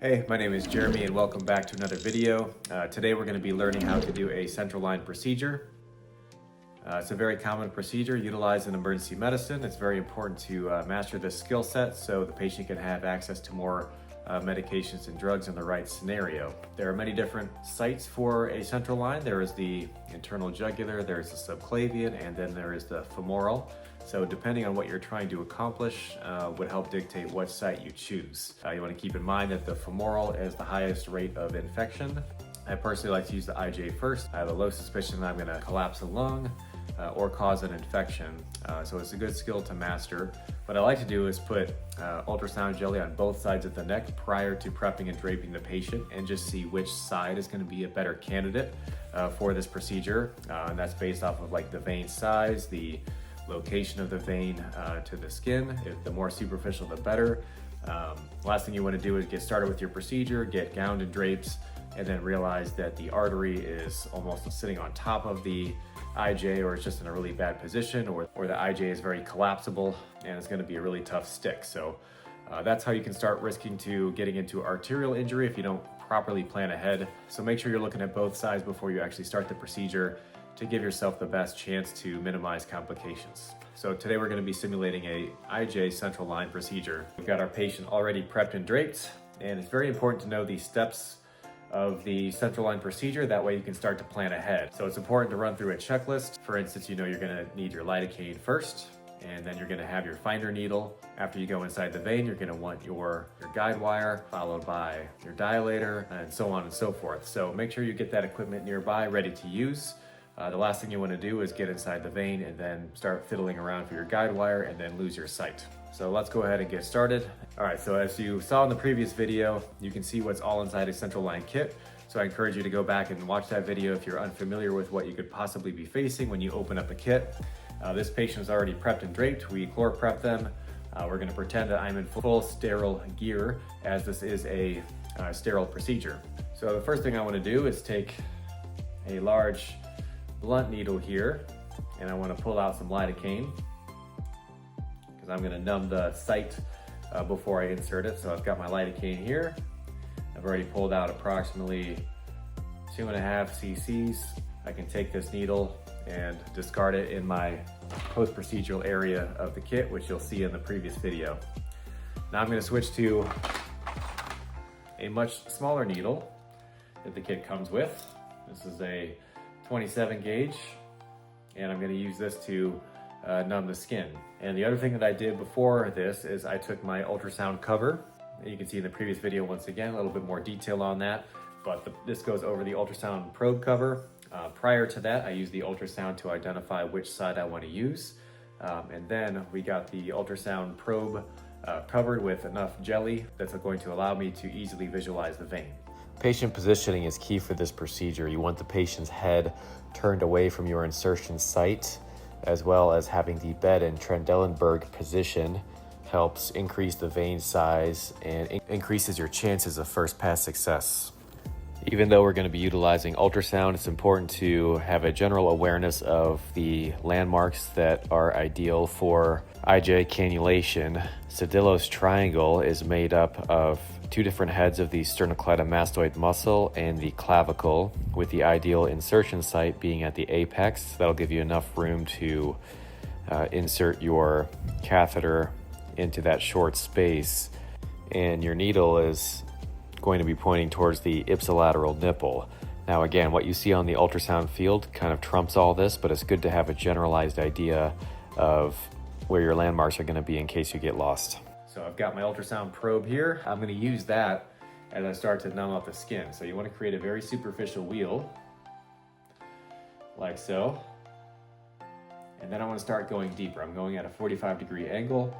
Hey, my name is Jeremy and welcome back to another video. Today we're going to be learning how to do a central line procedure. It's a very common procedure utilized in emergency medicine. It's very important to master this skill set so the patient can have access to more medications and drugs in the right scenario. There are many different sites for a central line. There is the internal jugular, there's the subclavian, and then there is the femoral. So depending on what you're trying to accomplish would help dictate what site you choose. You want to keep in mind that the femoral is the highest rate of infection. I personally like to use the IJ first. I have a low suspicion that I'm going to collapse a lung or cause an infection. So it's a good skill to master. What I like to do is put ultrasound jelly on both sides of the neck prior to prepping and draping the patient and just see which side is going to be a better candidate for this procedure. And that's based off of like the vein size, the location of the vein to the skin. The more superficial, the better. Last thing you want to do is get started with your procedure, get gowned and draped, and then realize that the artery is almost sitting on top of the IJ, or it's just in a really bad position, or the IJ is very collapsible and it's going to be a really tough stick. So that's how you can start risking to getting into arterial injury if you don't properly plan ahead. So make sure you're looking at both sides before you actually start the procedure to give yourself the best chance to minimize complications. So today we're going to be simulating a IJ central line procedure. We've got our patient already prepped and draped, and it's very important to know the steps of the central line procedure. That way you can start to plan ahead. So it's important to run through a checklist. For instance, you know you're going to need your lidocaine first, and then you're going to have your finder needle. After you go inside the vein, you're going to want your guide wire, followed by your dilator, and so on and so forth. So make sure you get that equipment nearby, ready to use. The last thing you want to do is get inside the vein and then start fiddling around for your guide wire and then lose your sight. So let's go ahead and get started. All right, so as you saw in the previous video, you can see what's all inside a central line kit. So I encourage you to go back and watch that video if you're unfamiliar with what you could possibly be facing when you open up a kit. This patient is already prepped and draped. We chlor prep them. We're going to pretend that I'm in full sterile gear, as this is a sterile procedure. So the first thing I want to do is take a large blunt needle here, and I want to pull out some lidocaine because I'm going to numb the site before I insert it. So I've got my lidocaine here. I've already pulled out approximately 2.5 cc's. I can take this needle and discard it in my post-procedural area of the kit, which you'll see in the previous video. Now I'm going to switch to a much smaller needle that the kit comes with. This is a 27 gauge, and I'm going to use this to numb the skin. And the other thing that I did before this is I took my ultrasound cover. You can see in the previous video, once again, a little bit more detail on that, but this goes over the ultrasound probe cover. Prior to that, I used the ultrasound to identify which side I want to use. And then we got the ultrasound probe covered with enough jelly that's going to allow me to easily visualize the vein. Patient positioning is key for this procedure. You want the patient's head turned away from your insertion site, as well as having the bed in Trendelenburg position helps increase the vein size and increases your chances of first pass success. Even though we're going to be utilizing ultrasound, it's important to have a general awareness of the landmarks that are ideal for IJ cannulation. Cedillo's triangle is made up of 2 different heads of the sternocleidomastoid muscle and the clavicle, with the ideal insertion site being at the apex. That'll give you enough room to insert your catheter into that short space. And your needle is going to be pointing towards the ipsilateral nipple. Now again, what you see on the ultrasound field kind of trumps all this, but it's good to have a generalized idea of where your landmarks are going to be in case you get lost. So I've got my ultrasound probe here. I'm going to use that as I start to numb out the skin. So you want to create a very superficial wheel, like so. And then I want to start going deeper. I'm going at a 45-degree angle,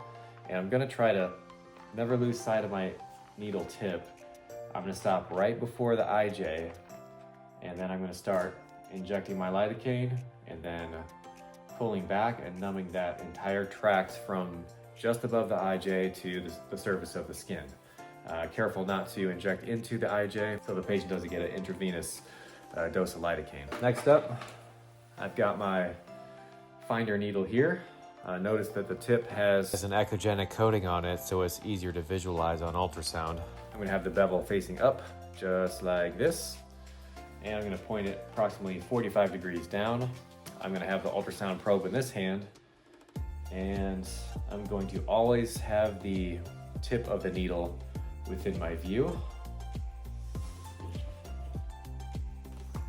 and I'm going to try to never lose sight of my needle tip. I'm going to stop right before the IJ, and then I'm going to start injecting my lidocaine and then pulling back and numbing that entire tract from just above the IJ to the surface of the skin. Careful not to inject into the IJ so the patient doesn't get an intravenous dose of lidocaine. Next up, I've got my finder needle here. Notice that the tip has an echogenic coating on it, so it's easier to visualize on ultrasound. I'm gonna have the bevel facing up, just like this. And I'm gonna point it approximately 45 degrees down. I'm gonna have the ultrasound probe in this hand, and I'm going to always have the tip of the needle within my view.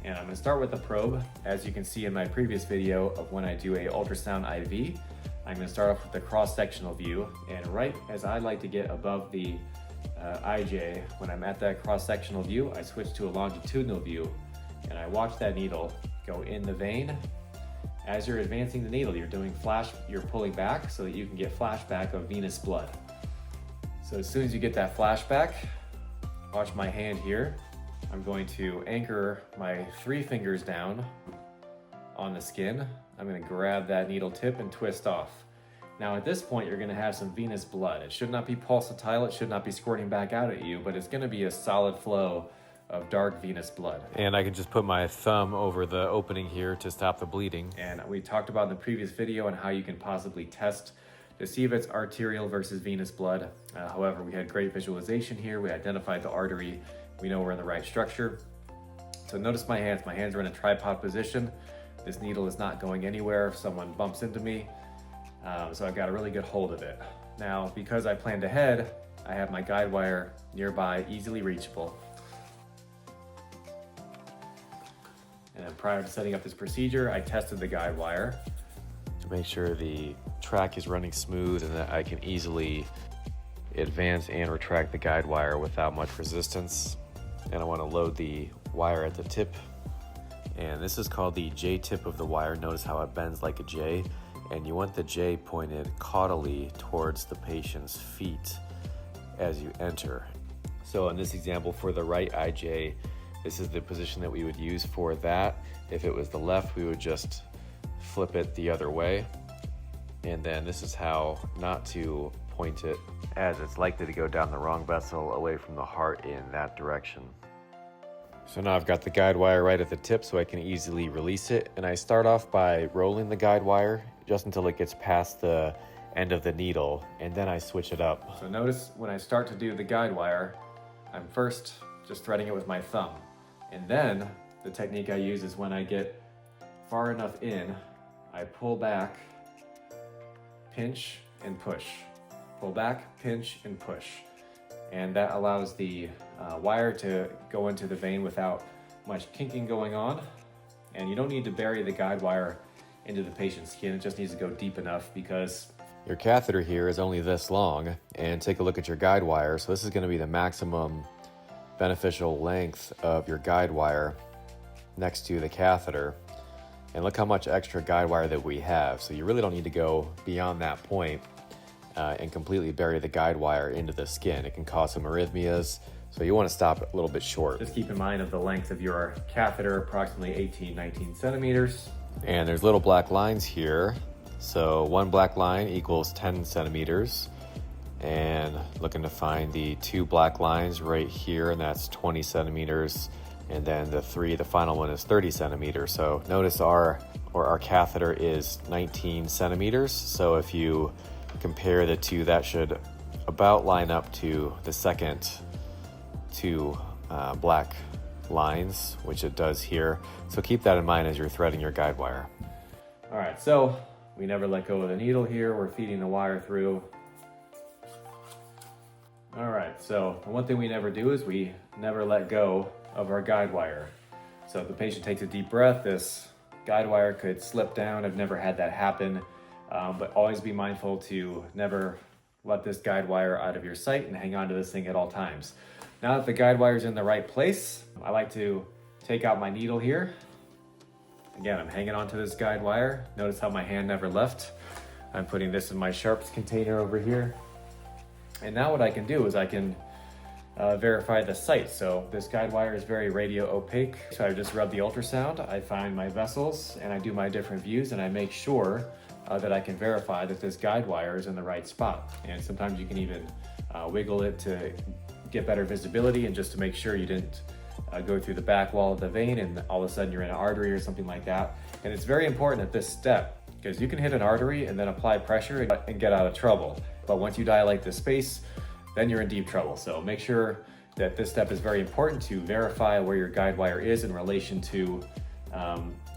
And I'm gonna start with the probe. As you can see in my previous video of when I do a ultrasound IV, I'm gonna start off with the cross-sectional view. And right as I like to get above the IJ, when I'm at that cross-sectional view, I switch to a longitudinal view and I watch that needle go in the vein. As you're advancing the needle, you're pulling back so that you can get flashback of venous blood. So as soon as you get that flashback, watch my hand here. I'm going to anchor my 3 fingers down on the skin. I'm going to grab that needle tip and twist off. Now at this point, you're going to have some venous blood. It should not be pulsatile, it should not be squirting back out at you, but it's going to be a solid flow of dark venous blood. And I can just put my thumb over the opening here to stop the bleeding. And we talked about in the previous video on how you can possibly test to see if it's arterial versus venous blood. However, we had great visualization here. We identified the artery. We know we're in the right structure. So notice my hands. My hands are in a tripod position. This needle is not going anywhere if someone bumps into me. So I've got a really good hold of it. Now, because I planned ahead, I have my guide wire nearby, easily reachable. And prior to setting up this procedure, I tested the guide wire To make sure the track is running smooth and that I can easily advance and retract the guide wire without much resistance. And I want to load the wire at the tip. And this is called the J tip of the wire. Notice how it bends like a J. And you want the J pointed caudally towards the patient's feet as you enter. So in this example for the right IJ, this is the position that we would use for that. If it was the left, we would just flip it the other way. And then this is how not to point it, as it's likely to go down the wrong vessel away from the heart in that direction. So now I've got the guide wire right at the tip so I can easily release it. And I start off by rolling the guide wire just until it gets past the end of the needle, and then I switch it up. So notice when I start to do the guide wire, I'm first just threading it with my thumb. And then the technique I use is when I get far enough in, I pull back, pinch, and push. Pull back, pinch, and push. And that allows the wire to go into the vein without much kinking going on. And you don't need to bury the guide wire into the patient's skin. It just needs to go deep enough because your catheter here is only this long, and take a look at your guide wire. So this is going to be the maximum beneficial length of your guide wire next to the catheter. And look how much extra guide wire that we have. So you really don't need to go beyond that point and completely bury the guide wire into the skin. It can cause some arrhythmias, so you want to stop a little bit short. Just keep in mind of the length of your catheter, approximately 18, 19 centimeters. And there's little black lines here. So one black line equals 10 centimeters. And looking to find the 2 black lines right here, and that's 20 centimeters. And then the final one is 30 centimeters. So notice our catheter is 19 centimeters. So if you compare the two, that should about line up to the second 2 black lines, which it does here. So keep that in mind as you're threading your guide wire. All right, so we never let go of the needle here. We're feeding the wire through. All right, so the one thing we never do is we never let go of our guide wire. So if the patient takes a deep breath, this guide wire could slip down. I've never had that happen, but always be mindful to never let this guide wire out of your sight and hang on to this thing at all times. Now that the guide wire is in the right place, I like to take out my needle here. Again, I'm hanging onto this guide wire. Notice how my hand never left. I'm putting this in my sharps container over here. And now what I can do is I can verify the site. So this guide wire is very radio opaque. So I just rub the ultrasound, I find my vessels, and I do my different views, and I make sure that I can verify that this guide wire is in the right spot. And sometimes you can even wiggle it to get better visibility and just to make sure you didn't go through the back wall of the vein and all of a sudden you're in an artery or something like that. And it's very important at this step because you can hit an artery and then apply pressure and get out of trouble. But once you dilate the space, then you're in deep trouble. So make sure that this step is very important to verify where your guide wire is in relation to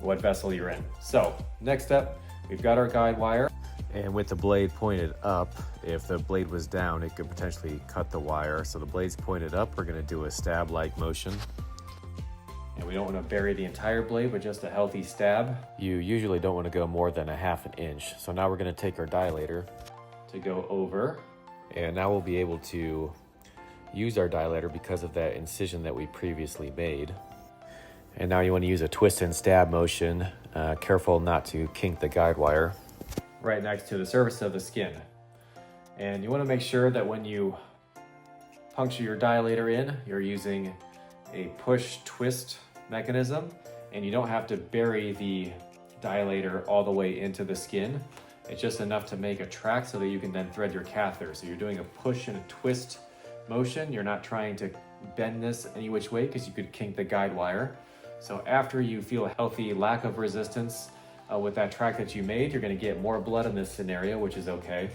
what vessel you're in. So next step, we've got our guide wire. And with the blade pointed up, if the blade was down, it could potentially cut the wire. So the blade's pointed up, we're gonna do a stab-like motion. And we don't want to bury the entire blade, but just a healthy stab. You usually don't want to go more than 1/2 inch. So now we're gonna take our dilator To go over. and now we'll be able to use our dilator because of that incision that we previously made. And now you want to use a twist and stab motion. Careful not to kink the guide wire. Right next to the surface of the skin. And you want to make sure that when you puncture your dilator in, you're using a push twist mechanism, and you don't have to bury the dilator all the way into the skin. It's just enough to make a track so that you can then thread your catheter. So you're doing a push and a twist motion. You're not trying to bend this any which way because you could kink the guide wire. So after you feel a healthy lack of resistance with that track that you made, you're going to get more blood in this scenario, which is okay.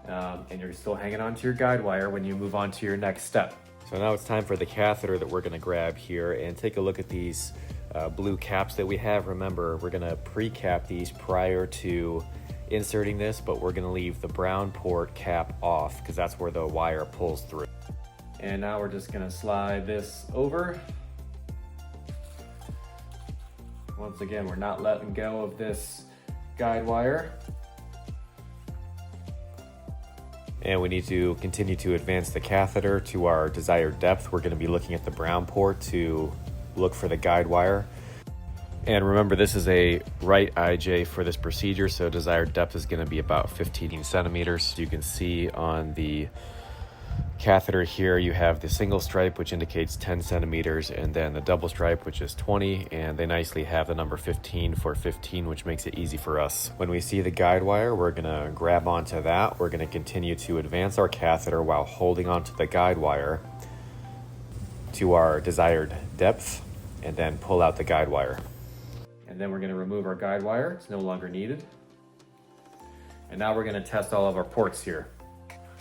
And you're still hanging on to your guide wire when you move on to your next step. So now it's time for the catheter that we're going to grab here, and take a look at these blue caps that we have. Remember, we're going to pre-cap these prior to inserting this, but we're going to leave the brown port cap off because that's where the wire pulls through. And now we're just going to slide this over. Once again, we're not letting go of this guide wire. And we need to continue to advance the catheter to our desired depth. We're going to be looking at the brown port to look for the guide wire. And remember, this is a right IJ for this procedure, so desired depth is going to be about 15 centimeters. You can see on the catheter here, you have the single stripe, which indicates 10 centimeters, and then the double stripe, which is 20, and they nicely have the number 15 for 15, which makes it easy for us. When we see the guide wire, we're gonna grab onto that. We're gonna continue to advance our catheter while holding onto the guide wire to our desired depth, and then pull out the guide wire. And then we're going to remove our guide wire. It's no longer needed. And now we're going to test all of our ports here.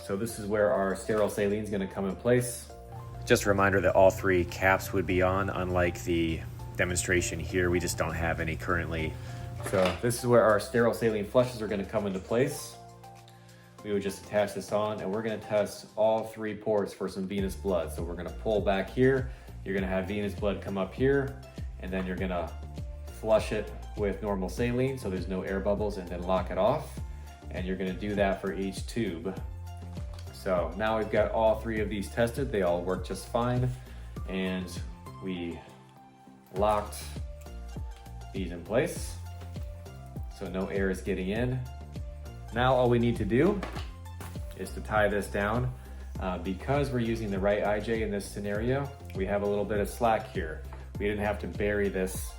So this is where our sterile saline is going to come in place. Just a reminder that all 3 caps would be on, unlike the demonstration here. We just don't have any currently. So this is where our sterile saline flushes are going to come into place. We would just attach this on, and we're going to test all 3 ports for some venous blood. So we're going to pull back here. You're going to have venous blood come up here, and then you're going to flush it with normal saline so there's no air bubbles, and then lock it off. And you're going to do that for each tube. So now we've got all 3 of these tested. They all work just fine. And we locked these in place so no air is getting in. Now all we need to do is to tie this down. Because we're using the right IJ in this scenario, we have a little bit of slack here. We didn't have to bury this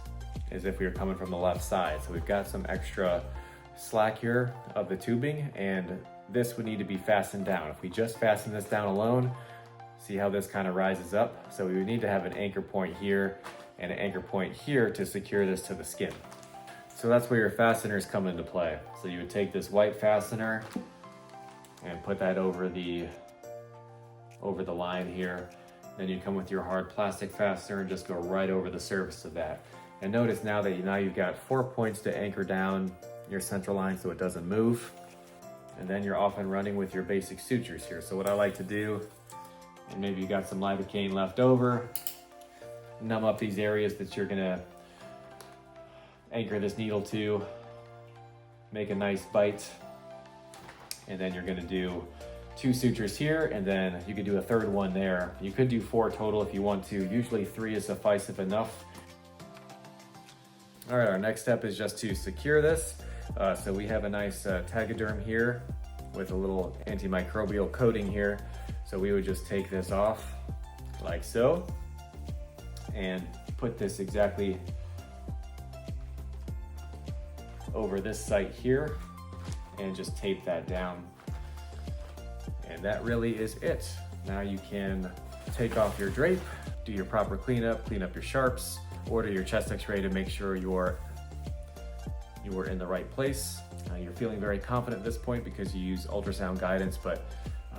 as if we were coming from the left side. So we've got some extra slack here of the tubing, and this would need to be fastened down. If we just fasten this down alone, see how this kind of rises up? So we would need to have an anchor point here and an anchor point here to secure this to the skin. So that's where your fasteners come into play. So you would take this white fastener and put that over the line here. Then you come with your hard plastic fastener and just go right over the surface of that. And notice now that you've got 4 points to anchor down your central line so it doesn't move. And then you're off and running with your basic sutures here. So what I like to do, and maybe you got some lidocaine left over, numb up these areas that you're gonna anchor this needle to, make a nice bite, and then you're gonna do 2 sutures here, and then you could do a 3rd one there. You could do 4 total if you want to. Usually 3 is suffice enough. All right, our next step is just to secure this. So we have a nice tegaderm here with a little antimicrobial coating here. So we would just take this off like so and put this exactly over this site here and just tape that down. And that really is it. Now you can take off your drape, do your proper cleanup, clean up your sharps, order your chest x-ray to make sure you are in the right place. You're feeling very confident at this point because you use ultrasound guidance, but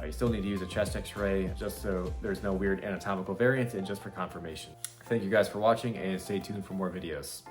You still need to use a chest x-ray just so there's no weird anatomical variance and just for confirmation. Thank you guys for watching and stay tuned for more videos.